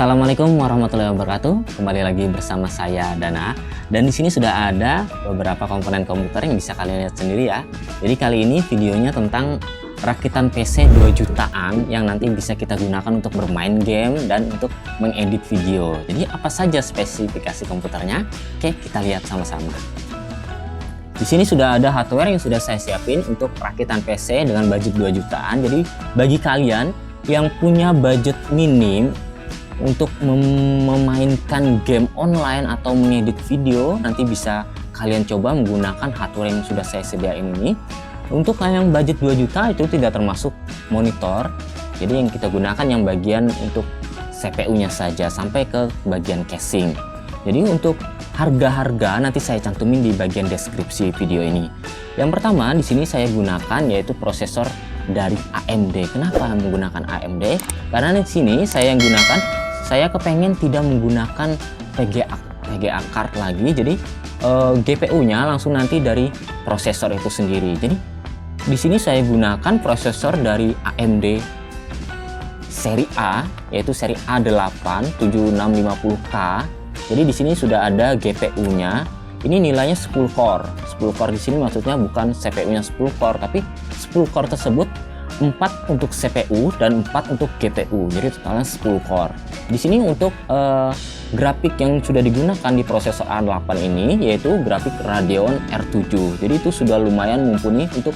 Assalamualaikum warahmatullahi wabarakatuh. Kembali lagi bersama saya Dana. Dan di sini sudah ada beberapa komponen komputer yang bisa kalian lihat sendiri ya. Jadi kali ini videonya tentang rakitan PC 2 jutaan yang nanti bisa kita gunakan untuk bermain game dan untuk mengedit video. Jadi apa saja spesifikasi komputernya? Oke, kita lihat sama-sama. Di sini sudah ada hardware yang sudah saya siapin untuk rakitan PC dengan budget 2 jutaan. Jadi bagi kalian yang punya budget minim untuk memainkan game online atau mengedit video, nanti bisa kalian coba menggunakan hardware yang sudah saya sediain ini. Untuk yang budget 2 juta itu tidak termasuk monitor, jadi yang kita gunakan yang bagian untuk CPU-nya saja sampai ke bagian casing. Jadi untuk harga-harga nanti saya cantumin di bagian deskripsi video ini. Yang pertama di sini saya gunakan yaitu prosesor dari AMD. Kenapa menggunakan AMD? Karena di sini saya yang gunakan, saya kepengen tidak menggunakan VGA card lagi, jadi GPU-nya langsung nanti dari prosesor itu sendiri. Jadi di sini saya gunakan prosesor dari AMD seri A, yaitu seri A8 7650K. Jadi di sini sudah ada GPU-nya. Ini nilainya 10 core. 10 core di sini maksudnya bukan CPU-nya 10 core, tapi 10 core tersebut 4 untuk CPU dan 4 untuk GPU, jadi totalnya 10 core. Di sini untuk grafik yang sudah digunakan di prosesor A8 ini yaitu grafik Radeon R7. Jadi itu sudah lumayan mumpuni untuk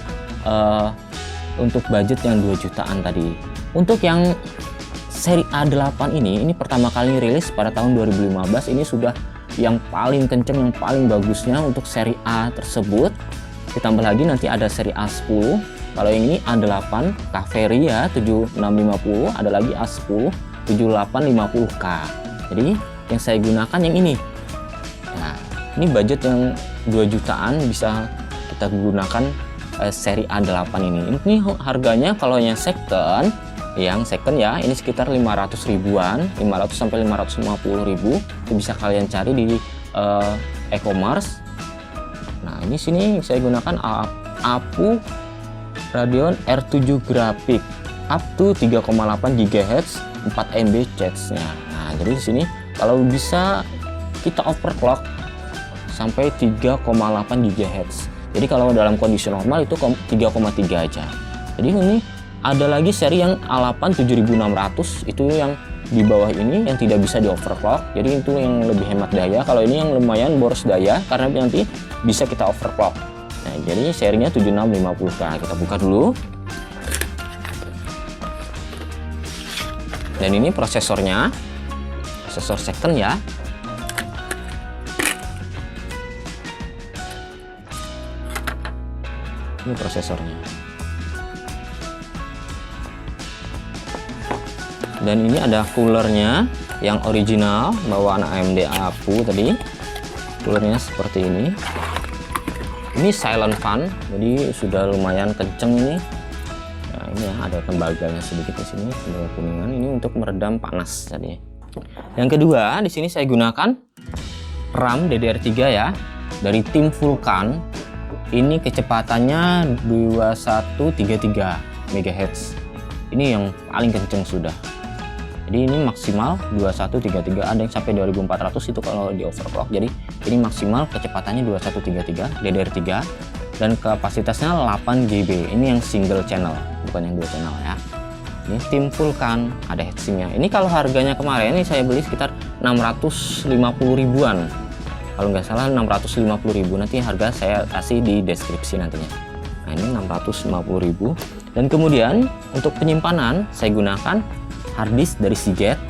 budget yang 2 jutaan tadi. Untuk yang seri A8 ini pertama kali rilis pada tahun 2015. Ini sudah yang paling kenceng, yang paling bagusnya untuk seri A tersebut. Ditambah lagi nanti ada seri A10. Kalau yang ini A8 Caveria 7650, ada lagi A10 7850K. Jadi yang saya gunakan yang ini. Nah, ini budget yang 2 jutaan bisa kita gunakan seri A8 ini. Ini harganya kalau yang second ya, ini sekitar 500 ribuan, 500 sampai 550 ribu. Itu bisa kalian cari di e-commerce. Nah, ini sini saya gunakan APU Radeon R7 grafik up to 3,8 GHz 4 MB charge-nya. Nah, jadi di sini kalau bisa kita overclock sampai 3,8 GHz. Jadi kalau dalam kondisi normal itu 3,3 aja. Jadi ini ada lagi seri yang A8 7600, itu yang di bawah ini yang tidak bisa di overclock. Jadi itu yang lebih hemat daya. Kalau ini yang lumayan boros daya karena nanti bisa kita overclock. Nah, jadi serinya 7650K. Kita buka dulu. Dan ini prosesornya, prosesor second ya. Ini prosesornya. Dan ini ada coolernya yang original bawaan AMD APU tadi. Coolernya seperti ini. Ini silent fan, jadi sudah lumayan kenceng ini. Nah, ini ya, ada tembaganya sedikit di sini, tembaga kuningan. Ini untuk meredam panas tadi. Yang kedua, di sini saya gunakan RAM DDR3 ya, dari tim Vulkan. Ini kecepatannya 2133 MHz. Ini yang paling kenceng sudah. Jadi ini maksimal 2133, ada yang sampai 2400 itu kalau di overclock. Jadi ini maksimal kecepatannya 2133 DDR3 dan kapasitasnya 8 GB. Ini yang single channel, bukan yang 2 channel ya. Ini tim Vulkan, ada heatsinknya. Ini kalau harganya kemarin ini saya beli sekitar 650 ribuan. Kalau nggak salah 650 ribu. Nanti harga saya kasih di deskripsi nantinya. Nah, ini 650 ribu. Dan kemudian untuk penyimpanan saya gunakan harddisk dari Seagate,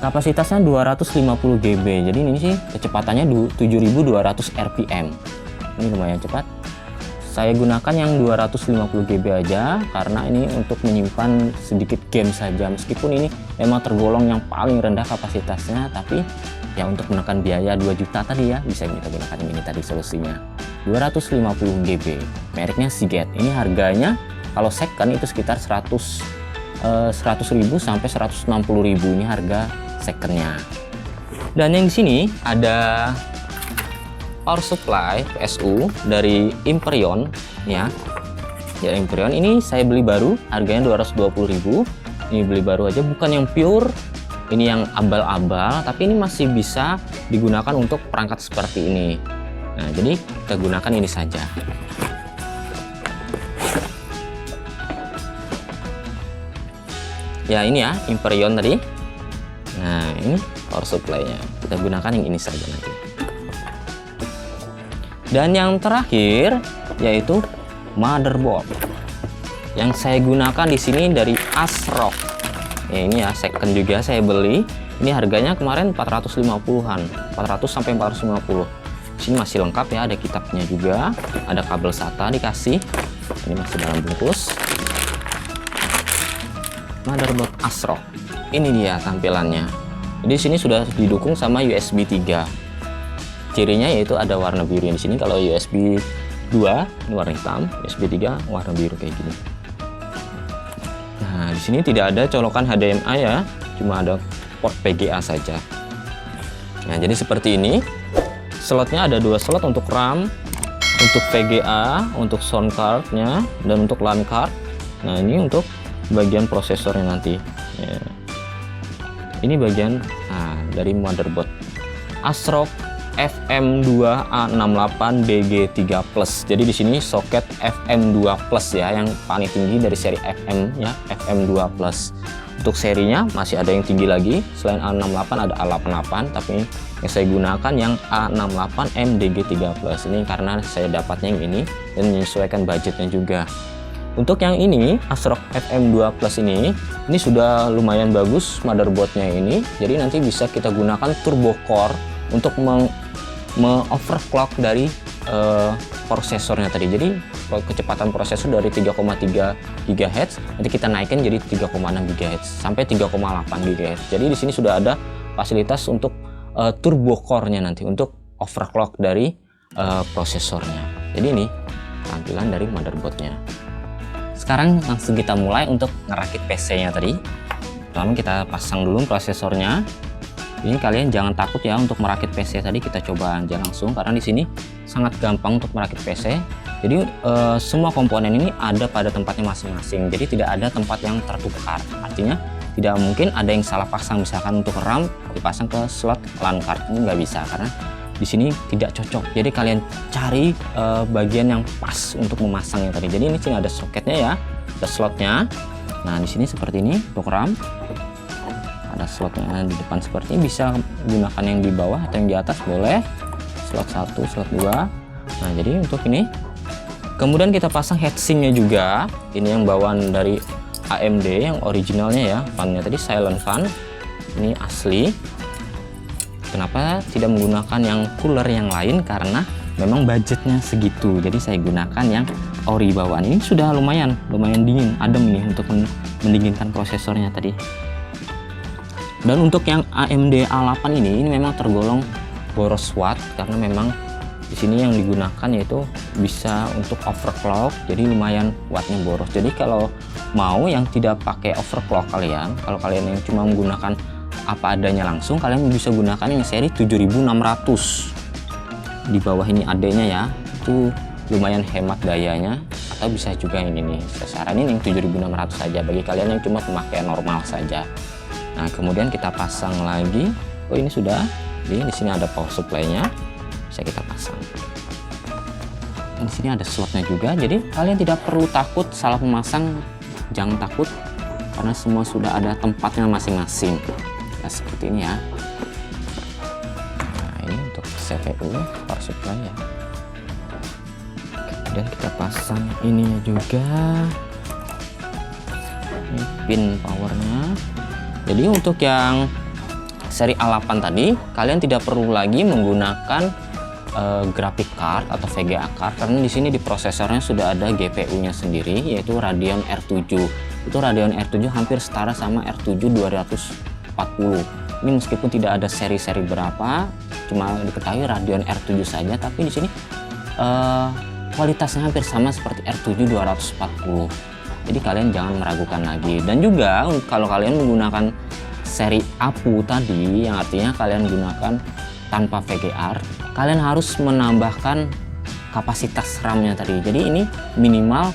kapasitasnya 250 GB. Jadi ini sih kecepatannya 7200 RPM. Ini lumayan cepat. Saya gunakan yang 250 GB aja karena ini untuk menyimpan sedikit game saja. Meskipun ini memang tergolong yang paling rendah kapasitasnya, tapi ya untuk menekan biaya 2 juta tadi ya, bisa kita gunakan ini tadi solusinya. 250 GB. Mereknya Seagate. Ini harganya kalau second itu sekitar 100.000 sampai 160.000, ini harga secondnya. Dan yang di sini ada power supply PSU dari Imprion ya. Ya, Imprion ini saya beli baru, harganya 220.000. ini beli baru aja, bukan yang pure, ini yang abal-abal, tapi ini masih bisa digunakan untuk perangkat seperti ini. Nah, jadi kita gunakan ini saja. Ya, ini ya Hyperion tadi. Nah, ini power supply-nya. Kita gunakan yang ini saja nanti. Dan yang terakhir yaitu motherboard. Yang saya gunakan di sini dari ASRock. Ya, ini ya second juga saya beli. Ini harganya kemarin 450-an, 400 sampai 450. Sini masih lengkap ya, ada kitabnya juga, ada kabel SATA dikasih. Ini masih dalam bungkus. Motherboard ASRock. Ini dia tampilannya. Jadi sini sudah didukung sama USB 3. Cirinya yaitu ada warna biru di sini. Kalau USB 2 ini warna hitam, USB 3 warna biru kayak gini. Nah, di sini tidak ada colokan HDMI ya, cuma ada port VGA saja. Nah, jadi seperti ini. Slotnya ada 2 slot untuk RAM, untuk VGA, untuk sound card-nya, dan untuk LAN card. Nah, ini untuk bagian prosesornya nanti. Ya. Ini bagian dari motherboard ASRock FM2A68DG3 Plus. Jadi di sini soket FM2 Plus ya, yang paling tinggi dari seri FM ya, FM2 Plus. Untuk serinya masih ada yang tinggi lagi, selain A68 ada A88, tapi yang saya gunakan yang A68MDG3 Plus. Ini karena saya dapatnya yang ini dan menyesuaikan budgetnya juga. Untuk yang ini ASRock FM2 Plus ini sudah lumayan bagus motherboardnya ini. Jadi nanti bisa kita gunakan turbo core untuk overclock dari prosesornya tadi. Jadi kecepatan prosesor dari 3,3 GHz nanti kita naikkan jadi 3,6 GHz sampai 3,8 GHz. Jadi di sini sudah ada fasilitas untuk turbo core-nya nanti untuk overclock dari prosesornya. Jadi ini tampilan dari motherboardnya. Sekarang langsung kita mulai untuk ngerakit PC-nya tadi. Pertama kita pasang dulu prosesornya. Ini kalian jangan takut ya untuk merakit PC tadi, kita coba aja langsung karena di sini sangat gampang untuk merakit PC. Jadi semua komponen ini ada pada tempatnya masing-masing. Jadi tidak ada tempat yang tertukar. Artinya tidak mungkin ada yang salah pasang, misalkan untuk RAM dipasang ke slot LAN card, ini nggak bisa karena di sini tidak cocok. Jadi kalian cari bagian yang pas untuk memasangnya tadi. Jadi ini sini ada soketnya ya, ada slotnya. Nah di sini seperti ini untuk RAM. Ada slotnya di depan seperti ini, bisa gunakan yang di bawah atau yang di atas boleh, slot 1, slot 2. Nah jadi untuk ini kemudian kita pasang heatsinknya juga. Ini yang bawaan dari AMD yang originalnya ya, fannya tadi silent fan, ini asli. Kenapa tidak menggunakan yang cooler yang lain? Karena memang budgetnya segitu, jadi saya gunakan yang ori bawaan. Ini sudah lumayan dingin, adem ini untuk mendinginkan prosesornya tadi. Dan untuk yang AMD A8 ini memang tergolong boros watt karena memang di sini yang digunakan yaitu bisa untuk overclock, jadi lumayan wattnya boros. Jadi kalau mau yang tidak pakai overclock kalian, kalau kalian yang cuma menggunakan apa adanya langsung, kalian bisa gunakan yang seri 7600. Di bawah ini AD-nya ya, itu lumayan hemat dayanya. Atau bisa juga yang ini, saya saranin yang 7600 saja bagi kalian yang cuma pemakaian normal saja. Nah kemudian kita pasang lagi. Oh ini sudah. Jadi di sini ada power supply-nya, bisa kita pasang. Dan di sini ada slotnya juga. Jadi kalian tidak perlu takut salah memasang, jangan takut karena semua sudah ada tempatnya masing-masing. Nah seperti ini ya. Nah ini untuk CPU power supply ya. Kemudian kita pasang ini juga. Ini pin powernya. Jadi untuk yang seri A8 tadi kalian tidak perlu lagi menggunakan graphic card atau VGA card karena di sini di prosesornya sudah ada GPU-nya sendiri yaitu Radeon R7. Itu Radeon R7 hampir setara sama R7 240. Ini meskipun tidak ada seri-seri berapa, cuma diketahui Radeon R7 saja, tapi di sini kualitasnya hampir sama seperti R7 240. Jadi kalian jangan meragukan lagi. Dan juga kalau kalian menggunakan seri APU tadi, yang artinya kalian gunakan tanpa VGA, kalian harus menambahkan kapasitas RAM-nya tadi. Jadi ini minimal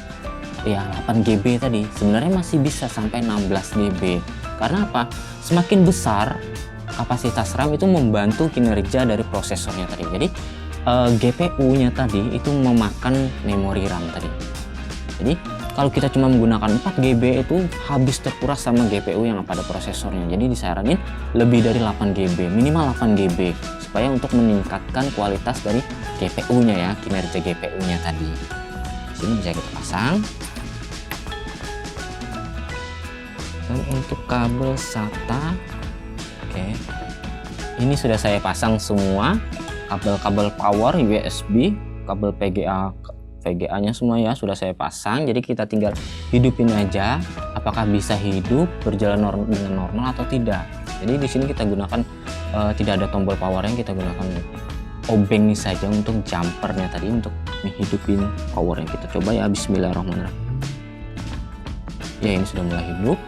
ya 8 GB tadi, sebenarnya masih bisa sampai 16 GB. Karena apa? Semakin besar kapasitas RAM itu membantu kinerja dari prosesornya tadi. Jadi GPU-nya tadi itu memakan memori RAM tadi. Jadi kalau kita cuma menggunakan 4 GB itu habis terkuras sama GPU yang pada prosesornya. Jadi disaranin lebih dari 8 GB, minimal 8 GB supaya untuk meningkatkan kualitas dari GPU-nya ya, kinerja GPU-nya tadi. Di sini bisa kita pasang. Dan untuk kabel SATA, oke, ini sudah saya pasang semua kabel-kabel power, USB, kabel VGA-nya semua ya sudah saya pasang. Jadi kita tinggal hidupin aja, apakah bisa hidup berjalan dengan normal atau tidak. Jadi di sini kita gunakan tidak ada tombol powernya, kita gunakan obeng saja untuk jumpernya tadi untuk menghidupin powernya. Kita coba ya, bismillahirrahmanirrahim. Ya, ini sudah mulai hidup,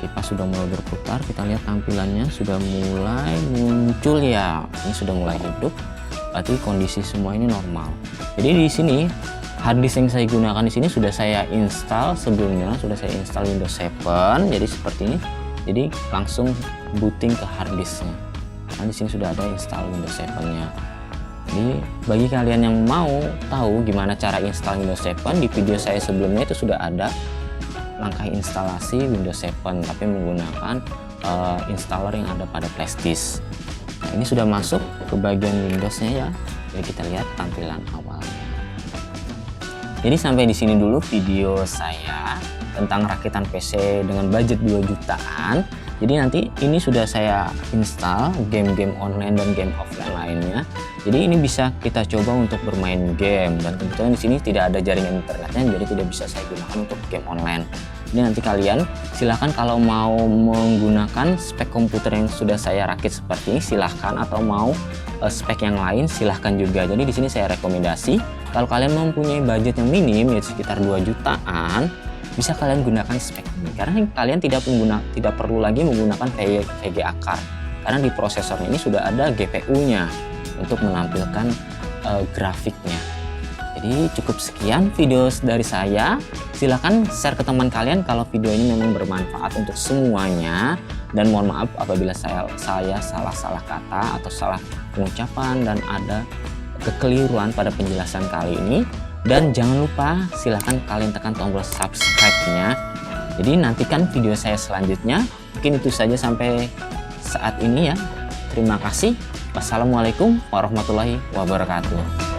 kipas sudah mulai berputar, kita lihat tampilannya sudah mulai muncul ya, ini sudah mulai hidup, berarti kondisi semua ini normal. Jadi di sini harddisk yang saya gunakan di sini sudah saya install sebelumnya, sudah saya install Windows 7, jadi seperti ini. Jadi langsung booting ke harddisknya. Nah, di sini sudah ada install Windows 7-nya. Jadi bagi kalian yang mau tahu gimana cara install Windows 7, di video saya sebelumnya itu sudah ada langkah instalasi Windows 7 tapi menggunakan installer yang ada pada flashdisk. Nah, ini sudah masuk ke bagian Windows-nya ya. Jadi kita lihat tampilan awal. Jadi sampai di sini dulu video saya tentang rakitan PC dengan budget 2 jutaan. Jadi nanti ini sudah saya install game-game online dan game offline lainnya. Jadi ini bisa kita coba untuk bermain game, dan kebetulan di sini tidak ada jaringan internetnya, jadi tidak bisa saya gunakan untuk game online. Jadi nanti kalian silahkan kalau mau menggunakan spek komputer yang sudah saya rakit seperti ini silahkan, atau mau spek yang lain silahkan juga. Jadi di sini saya rekomendasi kalau kalian mempunyai budget yang minim yaitu sekitar 2 jutaan, bisa kalian gunakan spek ini karena kalian tidak perlu lagi menggunakan VGA card, karena di prosesornya ini sudah ada GPU-nya untuk menampilkan grafiknya. Jadi cukup sekian video dari saya. Silahkan share ke teman kalian kalau video ini memang bermanfaat untuk semuanya, dan mohon maaf apabila saya salah kata atau salah pengucapan dan ada kekeliruan pada penjelasan kali ini. Dan jangan lupa silahkan kalian tekan tombol subscribe-nya. Jadi nantikan video saya selanjutnya. Mungkin itu saja sampai saat ini ya. Terima kasih. Wassalamualaikum warahmatullahi wabarakatuh.